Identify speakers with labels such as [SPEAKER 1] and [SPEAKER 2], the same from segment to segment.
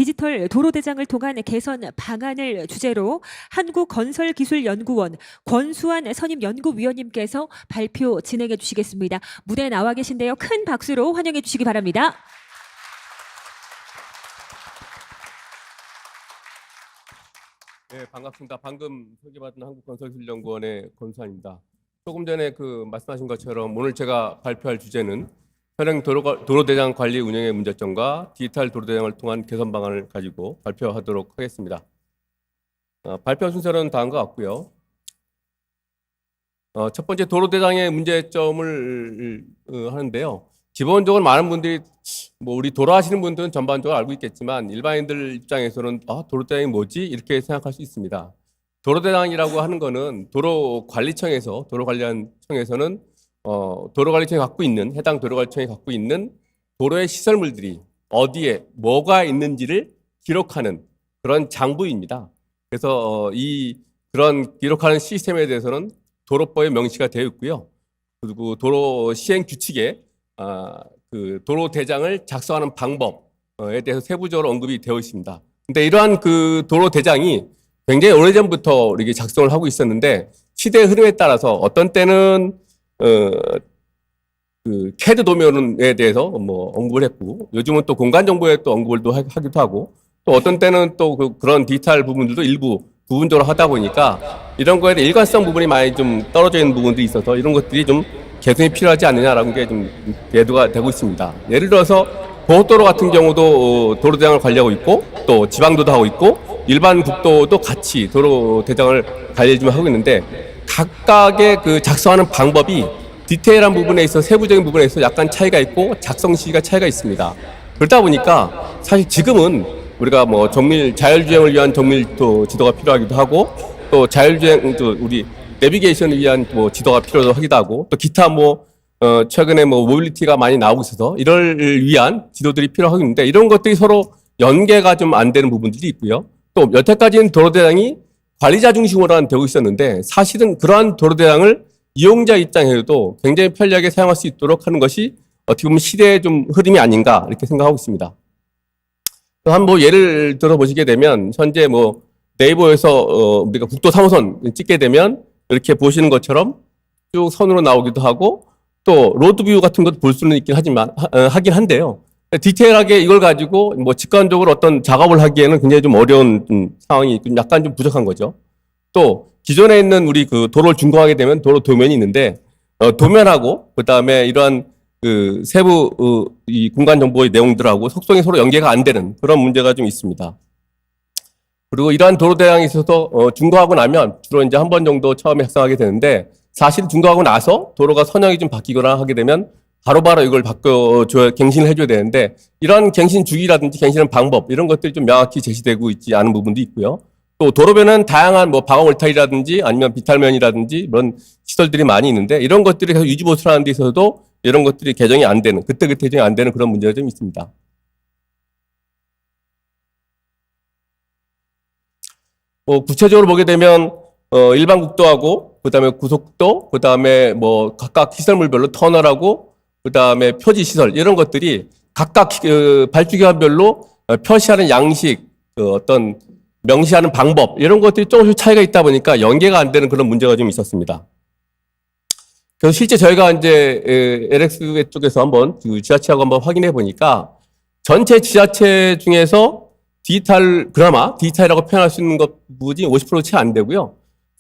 [SPEAKER 1] 디지털 도로대장을 통한 개선 방안을 주제로 한국건설기술연구원 권수환 선임연구위원님께서 발표 진행해 주시겠습니다. 무대에 나와 계신데요. 큰 박수로 환영해 주시기 바랍니다.
[SPEAKER 2] 네, 반갑습니다. 방금 소개받은 한국건설기술연구원의 권수환입니다. 조금 전에 말씀하신 것처럼 오늘 제가 발표할 주제는 현행 도로대장 관리 운영의 문제점과 디지털 도로대장을 통한 개선 방안을 가지고 발표하도록 하겠습니다. 발표 순서는 다음과 같고요. 첫 번째 도로대장의 문제점을 하는데요. 기본적으로 많은 분들이 우리 도로하시는 분들은 전반적으로 알고 있겠지만 일반인들 입장에서는 도로대장이 뭐지? 이렇게 생각할 수 있습니다. 도로대장이라고 하는 거는 도로관리청에서 도로관리청에서는 도로관리청이 갖고 있는 해당 도로관리청이 갖고 있는 도로의 시설물들이 어디에 뭐가 있는지를 기록하는 그런 장부입니다. 그래서 그런 기록하는 시스템에 대해서는 도로법에 명시가 되어 있고요. 그리고 도로 시행 규칙에 도로대장을 작성하는 방법에 대해서 세부적으로 언급이 되어 있습니다. 근데 이러한 도로대장이 굉장히 오래전부터 이렇게 작성을 하고 있었는데 시대의 흐름에 따라서 어떤 때는 CAD 도면에 대해서 언급을 했고 요즘은 또 공간 정보에 또 언급을 또 하기도 하고 또 어떤 때는 또 그런 디지털 부분들도 일부 부분적으로 하다 보니까 이런 거에 대한 일관성 부분이 많이 좀 떨어져 있는 부분들이 있어서 이런 것들이 좀 개선이 필요하지 않느냐라는 게 좀 예도가 되고 있습니다. 예를 들어서 고속도로 같은 경우도 도로대장을 관리하고 있고 또 지방도도 하고 있고 일반 국도도 같이 도로대장을 관리 좀 하고 있는데 각각의 작성하는 방법이 디테일한 부분에 있어 세부적인 부분에 있어 약간 차이가 있고 작성 시기가 차이가 있습니다. 그러다 보니까 사실 지금은 우리가 자율주행을 위한 정밀도 지도가 필요하기도 하고 또 자율주행 우리 내비게이션을 위한 지도가 필요하기도 하고 또 기타 최근에 모빌리티가 많이 나오고 있어서 이를 위한 지도들이 필요하고 있는데 이런 것들이 서로 연계가 좀 안 되는 부분들이 있고요. 또 여태까지는 도로대장이 관리자 중심으로 되고 있었는데 사실은 그러한 도로대장을 이용자 입장에서도 굉장히 편리하게 사용할 수 있도록 하는 것이 어떻게 보면 시대의 좀 흐름이 아닌가 이렇게 생각하고 있습니다. 한번 예를 들어 보시게 되면 현재 네이버에서 우리가 국도 3호선 찍게 되면 이렇게 보시는 것처럼 쭉 선으로 나오기도 하고 또 로드뷰 같은 것도 볼 수는 있긴 하긴 한데요. 디테일하게 이걸 가지고 직관적으로 어떤 작업을 하기에는 굉장히 좀 어려운 상황이 약간 좀 부족한 거죠. 또 기존에 있는 우리 도로를 준공하게 되면 도로 도면이 있는데 도면하고 그다음에 이러한 세부 이 공간 정보의 내용들하고 속성이 서로 연계가 안 되는 그런 문제가 좀 있습니다. 그리고 이러한 도로대장에 있어서 준공하고 나면 주로 이제 한 번 정도 처음에 작성하게 되는데 사실 준공하고 나서 도로가 선형이 좀 바뀌거나 하게 되면 바로바로 이걸 갱신을 해줘야 되는데 이런 갱신 주기라든지 갱신하는 방법 이런 것들이 좀 명확히 제시되고 있지 않은 부분도 있고요. 또 도로변은 다양한 방어울타리라든지 아니면 비탈면이라든지 이런 시설들이 많이 있는데 이런 것들이 계속 유지보수하는 데 있어서도 이런 것들이 개정이 안 되는 그때그때 개정이 안 되는 그런 문제가 좀 있습니다. 구체적으로 보게 되면 일반 국도하고 그다음에 고속도 그다음에 각각 시설물별로 터널하고 그다음에 표지 시설 이런 것들이 각각 발주기관별로 표시하는 양식 어떤 명시하는 방법 이런 것들이 조금씩 차이가 있다 보니까 연계가 안 되는 그런 문제가 좀 있었습니다. 그래서 실제 저희가 이제 LX 쪽에서 한번 지자체하고 한번 확인해 보니까 전체 지자체 중에서 그나마 디지털이라고 표현할 수 있는 것 부분이 50% 채 안 되고요.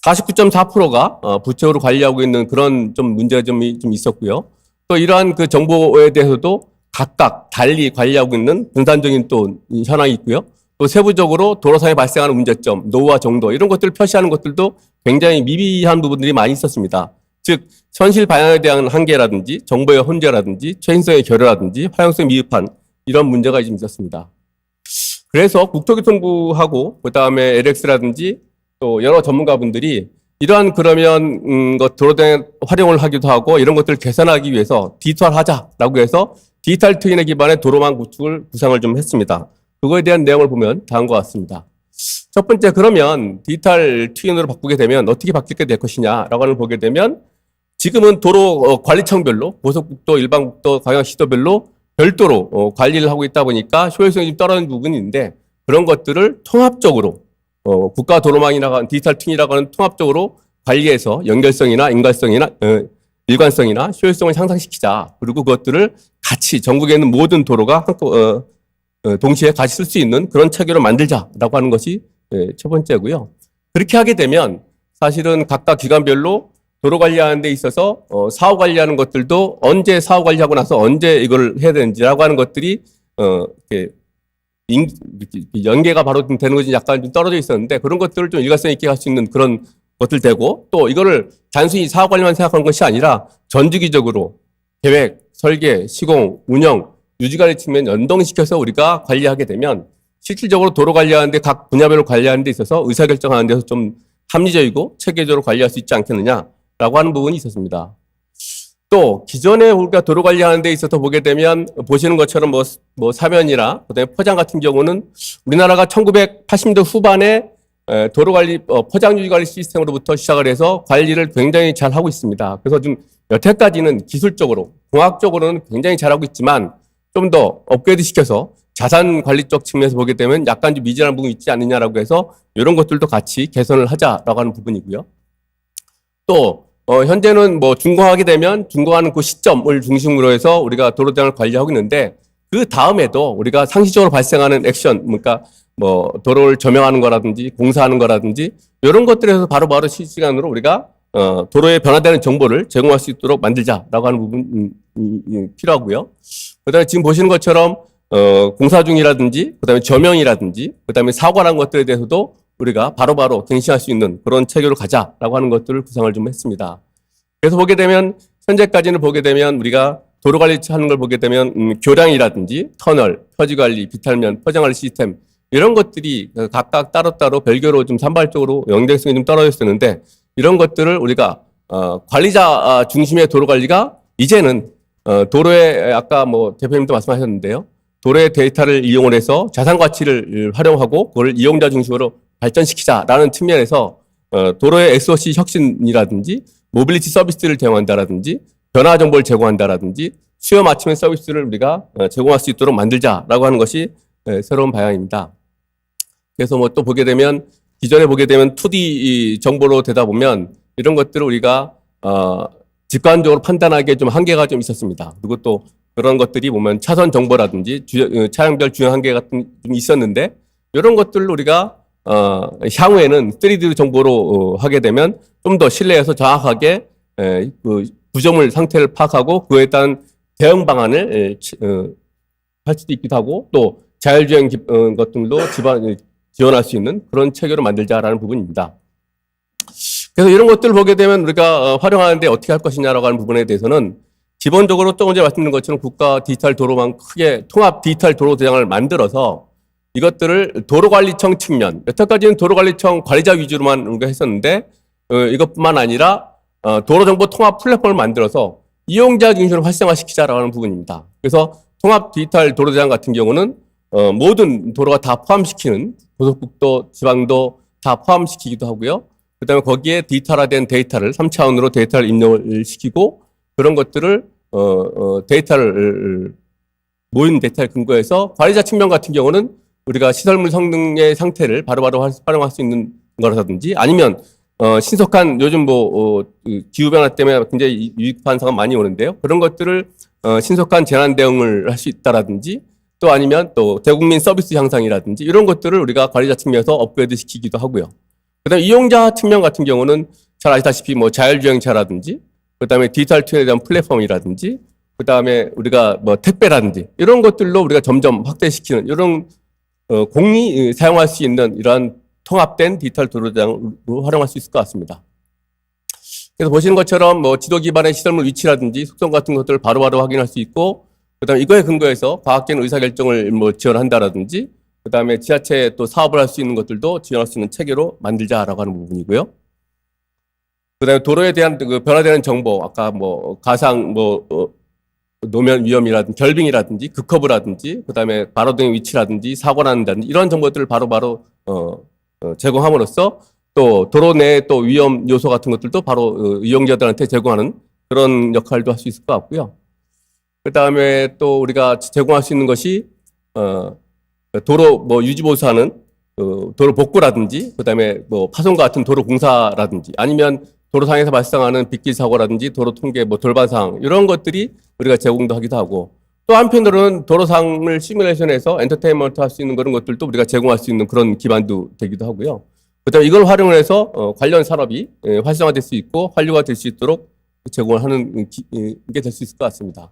[SPEAKER 2] 49.4%가 부채로 관리하고 있는 그런 좀 문제가 좀 있었고요. 또 이러한 정보에 대해서도 각각 달리 관리하고 있는 분산적인 또 현황이 있고요. 또 세부적으로 도로상에 발생하는 문제점, 노후화 정도 이런 것들을 표시하는 것들도 굉장히 미비한 부분들이 많이 있었습니다. 즉 현실 방향에 대한 한계라든지 정보의 혼재라든지 최신성의 결여라든지 활용성이 미흡한 이런 문제가 좀 있었습니다. 그래서 국토교통부하고 그다음에 LX라든지 또 여러 전문가분들이 이러한 도로대장 활용을 하기도 하고 이런 것들을 개선하기 위해서 디지털하자라고 해서 디지털 트윈에 기반의 도로망 구상을 좀 했습니다. 그거에 대한 내용을 보면 다음과 같습니다. 첫 번째, 그러면 디지털 트윈으로 바꾸게 되면 어떻게 바뀌게 될 것이냐라고 하는 걸 보게 되면 지금은 도로 관리청별로 고속국도, 일반국도, 광역시도별로 별도로 관리를 하고 있다 보니까 효율성이 좀 떨어지는 부분이 있는데 그런 것들을 통합적으로 국가 도로망이나 디지털 튠이라고 하는 통합적으로 관리해서 연결성이나 일관성이나 효율성을 향상시키자. 그리고 그것들을 같이 전국에 있는 모든 도로가 동시에 같이 쓸 수 있는 그런 체계로 만들자라고 하는 것이 첫 번째고요. 그렇게 하게 되면 사실은 각각 기관별로 도로 관리하는 데 있어서 사후 관리하는 것들도 언제 사후 관리하고 나서 언제 이걸 해야 되는지라고 하는 것들이 이렇게 연계가 바로 되는 것이 약간 좀 떨어져 있었는데 그런 것들을 좀 일관성 있게 할 수 있는 그런 것들 되고 또 이거를 단순히 사후 관리만 생각하는 것이 아니라 전주기적으로 계획, 설계, 시공, 운영, 유지관리 측면 연동시켜서 우리가 관리하게 되면 실질적으로 도로 관리하는데 각 분야별로 관리하는 데 있어서 의사결정하는 데서 좀 합리적이고 체계적으로 관리할 수 있지 않겠느냐라고 하는 부분이 있었습니다. 또 기존에 우리가 도로 관리하는 데 있어서 보게 되면 보시는 것처럼 뭐 사면이나 그다음에 포장 같은 경우는 우리나라가 1980년대 후반에 도로 관리 포장 유지 관리 시스템으로부터 시작을 해서 관리를 굉장히 잘 하고 있습니다. 그래서 좀 여태까지는 기술적으로 공학적으로는 굉장히 잘하고 있지만 좀 더 업그레이드 시켜서 자산 관리 쪽 측면에서 보게 되면 약간 좀 미진한 부분이 있지 않느냐라고 해서 이런 것들도 같이 개선을 하자라고 하는 부분이고요. 또 현재는 뭐 준공하게 되면 준공하는 그 시점을 중심으로 해서 우리가 도로 대응을 관리하고 있는데 그 다음에도 우리가 상시적으로 발생하는 액션, 그러니까 뭐 도로를 조명하는 거라든지 공사하는 거라든지 이런 것들에서 바로바로 실시간으로 우리가 도로에 변화되는 정보를 제공할 수 있도록 만들자라고 하는 부분이 필요하고요. 그다음에 지금 보시는 것처럼 공사 중이라든지 그다음에 조명이라든지 그다음에 사고라는 것들에 대해서도 우리가 바로바로 갱신할 수 있는 그런 체계로 가자라고 하는 것들을 구상을 좀 했습니다. 그래서 보게 되면 현재까지는 보게 되면 우리가 도로 관리하는 걸 보게 되면 교량이라든지 터널, 표지 관리, 비탈면, 포장 관리 시스템 이런 것들이 각각 따로따로 별개로 좀 산발적으로 연계성이 좀 떨어져 있었는데 이런 것들을 우리가 관리자 중심의 도로 관리가 이제는 도로에 아까 뭐 대표님도 말씀하셨는데요. 도로의 데이터를 이용을 해서 자산 가치를 활용하고 그걸 이용자 중심으로 발전시키자라는 측면에서 도로의 SOC 혁신이라든지 모빌리티 서비스를 제공한다라든지 변화 정보를 제공한다라든지 수요 맞춤의 서비스를 우리가 제공할 수 있도록 만들자라고 하는 것이 새로운 방향입니다. 그래서 뭐 또 보게 되면 기존에 보게 되면 2D 정보로 되다 보면 이런 것들을 우리가 직관적으로 판단하기에 좀 한계가 좀 있었습니다. 그리고 또 그런 것들이 보면 차선 정보라든지 차량별 주행 한계 같은 좀 있었는데 이런 것들을 우리가 향후에는 3D 정보로 하게 되면 좀 더 신뢰해서 정확하게 그 구조물 상태를 파악하고 그에 따른 대응 방안을 할 수도 있기도 하고 또 자율주행 것들도 지원할 수 있는 그런 체계로 만들자라는 부분입니다. 그래서 이런 것들을 보게 되면 우리가 활용하는데 어떻게 할 것이냐라고 하는 부분에 대해서는 기본적으로 조금 전에 말씀드린 것처럼 국가 디지털 도로망 크게 통합 디지털 도로 대장을 만들어서 이것들을 도로관리청 측면, 여태까지는 도로관리청 관리자 위주로만 우리가 했었는데 이것뿐만 아니라 도로정보 통합 플랫폼을 만들어서 이용자 중심으로 활성화시키자라고 하는 부분입니다. 그래서 통합 디지털 도로 대장 같은 경우는 모든 도로가 다 포함시키는 고속국도, 지방도 다 포함시키기도 하고요. 그다음에 거기에 디지털화된 데이터를 3차원으로 데이터를 입력을 시키고 그런 것들을 데이터를 모인 데이터를 근거해서 관리자 측면 같은 경우는 우리가 시설물 성능의 상태를 바로바로 활용할 수 있는 거라든지 아니면 신속한 요즘 기후 변화 때문에 굉장히 유익한 상황 많이 오는데요. 그런 것들을 신속한 재난 대응을 할 수 있다라든지 또 아니면 또 대국민 서비스 향상이라든지 이런 것들을 우리가 관리자 측면에서 업그레이드 시키기도 하고요. 그다음에 이용자 측면 같은 경우는 잘 아시다시피 뭐 자율주행차라든지 그다음에 디지털 튠에 대한 플랫폼이라든지 그다음에 우리가 뭐 택배라든지 이런 것들로 우리가 점점 확대시키는 이런 공이 사용할 수 있는 이러한 통합된 디지털 도로장으로 활용할 수 있을 것 같습니다. 그래서 보시는 것처럼 뭐 지도 기반의 시설물 위치라든지 속성 같은 것들을 바로바로 확인할 수 있고 그다음에 이거에 근거해서 과학적인 의사결정을 뭐 지원한다라든지 그다음에 지자체 또 사업을 할 수 있는 것들도 지원할 수 있는 체계로 만들자라고 하는 부분이고요. 그다음에 도로에 대한 그 변화되는 정보 아까 뭐 가상 노면 위험이라든지 결빙이라든지 급커브라든지 그다음에 가로등의 위치라든지 사고 난다든지 이런 정보들을 바로바로 제공함으로써 또 도로 내 또 위험 요소 같은 것들도 바로 이용자들한테 제공하는 그런 역할도 할 수 있을 것 같고요. 그다음에 또 우리가 제공할 수 있는 것이 도로 뭐 유지보수하는 도로 복구라든지 그다음에 뭐 파손과 같은 도로 공사라든지 아니면 도로상에서 발생하는 빗길 사고라든지 도로 통계 뭐 돌발 상황 이런 것들이 우리가 제공도 하기도 하고 또 한편으로는 도로상을 시뮬레이션해서 엔터테인먼트 할 수 있는 그런 것들도 우리가 제공할 수 있는 그런 기반도 되기도 하고요. 그다음에 이걸 활용을 해서 관련 산업이 활성화될 수 있고 활류가 될 수 있도록 제공을 하는 게 될 수 있을 것 같습니다.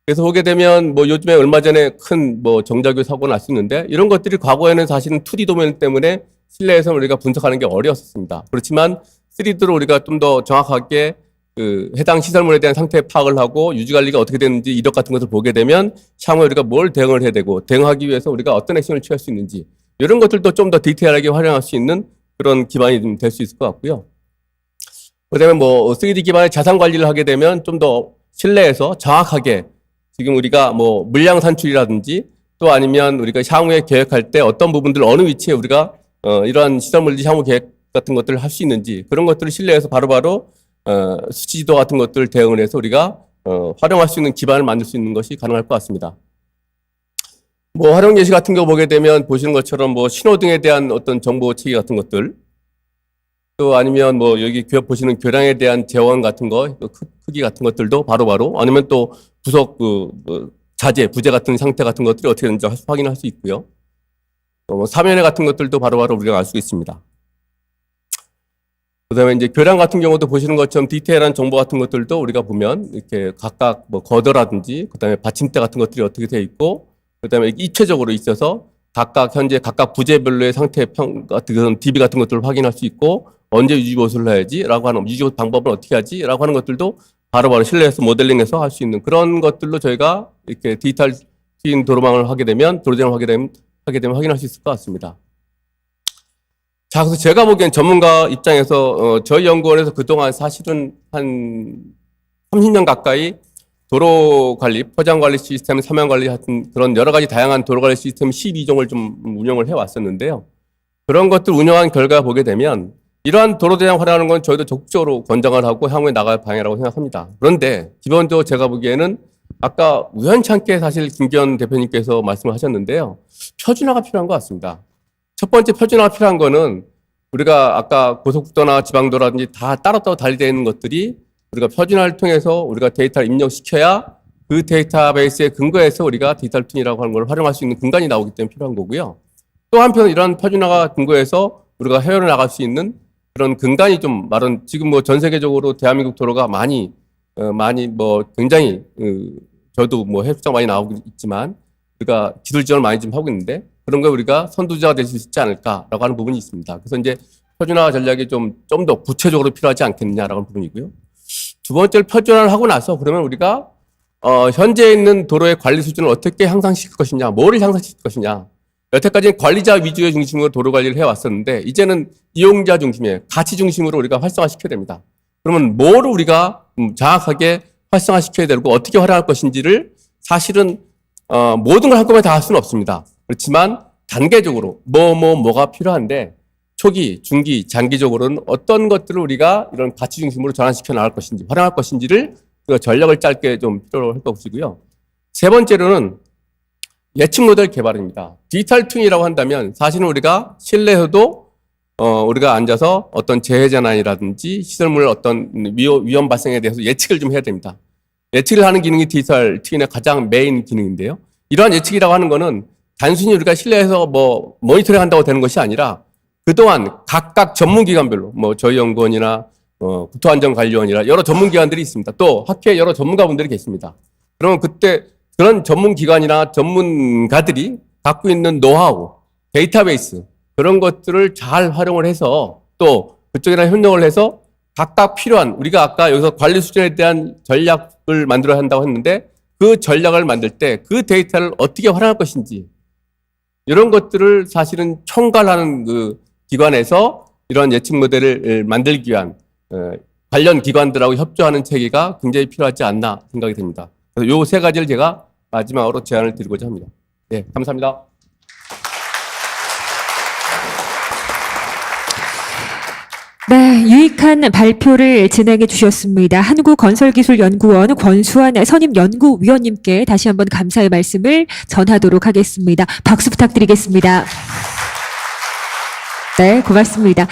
[SPEAKER 2] 그래서 보게 되면 뭐 요즘에 얼마 전에 큰 뭐 정자교 사고가 날 수 있는데 이런 것들이 과거에는 사실은 2D 도면 때문에 실내에서 우리가 분석하는 게 어려웠습니다. 그렇지만 3D로 우리가 좀 더 정확하게 해당 시설물에 대한 상태 파악을 하고 유지 관리가 어떻게 되는지 이력 같은 것을 보게 되면 향후에 우리가 뭘 대응을 해야 되고 대응하기 위해서 우리가 어떤 액션을 취할 수 있는지 이런 것들도 좀 더 디테일하게 활용할 수 있는 그런 기반이 좀 될 수 있을 것 같고요. 그다음에 뭐 3D 기반의 자산 관리를 하게 되면 좀 더 실내에서 정확하게 지금 우리가 뭐 물량 산출이라든지 또 아니면 우리가 향후에 계획할 때 어떤 부분들 어느 위치에 우리가 이러한 시설물들 향후 계획 같은 것들을 할 수 있는지 그런 것들을 실내에서 바로바로 수치 지도 같은 것들을 대응을 해서 우리가 활용할 수 있는 기반을 만들 수 있는 것이 가능할 것 같습니다. 뭐 활용 예시 같은 거 보게 되면 보시는 것처럼 뭐 신호등에 대한 어떤 정보 체계 같은 것들 또 아니면 뭐 여기 보시는 교량에 대한 재원 같은 거 크기 같은 것들도 바로바로 아니면 또 부속 자재 부재 같은 상태 같은 것들이 어떻게 되는지 확인할 수 있고요. 뭐 사면회 같은 것들도 바로바로 우리가 알 수 있습니다. 그다음에 이제 교량 같은 경우도 보시는 것처럼 디테일한 정보 같은 것들도 우리가 보면 이렇게 각각 뭐 거더라든지 그다음에 받침대 같은 것들이 어떻게 되어 있고 그다음에 입체적으로 있어서 각각 현재 각각 부재별로의 상태 평 같은 그런 DB 같은 것들을 확인할 수 있고 언제 유지 보수를 해야지라고 하는 유지 보수 방법은 어떻게 하지라고 하는 것들도 바로바로 실내에서 모델링해서 할 수 있는 그런 것들로 저희가 이렇게 디지털 트윈 도로망을 하게 되면 도로장을 하게 되면 확인할 수 있을 것 같습니다. 자, 그래서 제가 보기엔 전문가 입장에서 저희 연구원에서 그동안 사실은 한 30년 가까이 도로 관리, 포장 관리 시스템, 사면 관리 같은 그런 여러 가지 다양한 도로 관리 시스템 12종을 좀 운영을 해 왔었는데요. 그런 것들 운영한 결과 보게 되면 이러한 도로 대장 활용하는 건 저희도 적극적으로 권장을 하고 향후에 나갈 방향이라고 생각합니다. 그런데 기본적으로 제가 보기에는 아까 우연찮게 사실 김기현 대표님께서 말씀을 하셨는데요. 표준화가 필요한 것 같습니다. 첫 번째 표준화가 필요한 거는 우리가 아까 고속도로나 지방도로라든지 다 따로따로 달리되어 있는 것들이 우리가 표준화를 통해서 우리가 데이터를 입력시켜야 그 데이터베이스에 근거해서 우리가 디지털 트윈이라고 하는 걸 활용할 수 있는 근간이 나오기 때문에 필요한 거고요. 또 한편 이런 표준화가 근거해서 우리가 헤어려 나갈 수 있는 그런 근간이 좀 마련 지금 뭐 전 세계적으로 대한민국 도로가 많이 뭐 굉장히 저도 뭐 해수장 많이 나오고 있지만 우리가 기술 지원을 많이 좀 하고 있는데 그런 거 우리가 선두주자가 될 수 있지 않을까라고 하는 부분이 있습니다. 그래서 이제 표준화 전략이 좀 더 구체적으로 필요하지 않겠느냐라고 하는 부분이고요. 두 번째로 표준화를 하고 나서 그러면 우리가 현재 있는 도로의 관리 수준을 어떻게 향상시킬 것이냐, 뭐를 향상시킬 것이냐. 여태까지는 관리자 위주의 중심으로 도로 관리를 해왔었는데 이제는 이용자 중심의 가치 중심으로 우리가 활성화시켜야 됩니다. 그러면 뭐를 우리가 정확하게 활성화시켜야 되고 어떻게 활용할 것인지를 사실은 모든 걸 한꺼번에 다 할 수는 없습니다. 그렇지만 단계적으로 뭐가 필요한데 초기, 중기, 장기적으로는 어떤 것들을 우리가 이런 가치 중심으로 전환시켜 나갈 것인지 활용할 것인지를 전략을 짧게 좀 필요로 할 것이고요. 세 번째로는 예측 모델 개발입니다. 디지털 트윈이라고 한다면 사실은 우리가 실내에서도 우리가 앉아서 어떤 재해 재난이라든지 시설물 어떤 위험 발생에 대해서 예측을 좀 해야 됩니다. 예측을 하는 기능이 디지털 트윈의 가장 메인 기능인데요. 이러한 예측이라고 하는 거는 단순히 우리가 실내에서 뭐 모니터링 한다고 되는 것이 아니라 그동안 각각 전문기관별로 뭐 저희 연구원이나 국토안전관리원이나 여러 전문기관들이 있습니다. 또 학회 여러 전문가분들이 계십니다. 그러면 그때 그런 전문기관이나 전문가들이 갖고 있는 노하우, 데이터베이스 그런 것들을 잘 활용을 해서 또 그쪽이랑 협력을 해서 각각 필요한 우리가 아까 여기서 관리 수준에 대한 전략을 만들어야 한다고 했는데 그 전략을 만들 때 그 데이터를 어떻게 활용할 것인지 이런 것들을 사실은 총괄하는 그 기관에서 이런 예측 모델을 만들기 위한 관련 기관들하고 협조하는 체계가 굉장히 필요하지 않나 생각이 됩니다. 그래서 요 세 가지를 제가 마지막으로 제안을 드리고자 합니다. 네, 감사합니다.
[SPEAKER 1] 네, 유익한 발표를 진행해 주셨습니다. 한국건설기술연구원 권수환 선임연구위원님께 다시 한번 감사의 말씀을 전하도록 하겠습니다. 박수 부탁드리겠습니다. 네, 고맙습니다.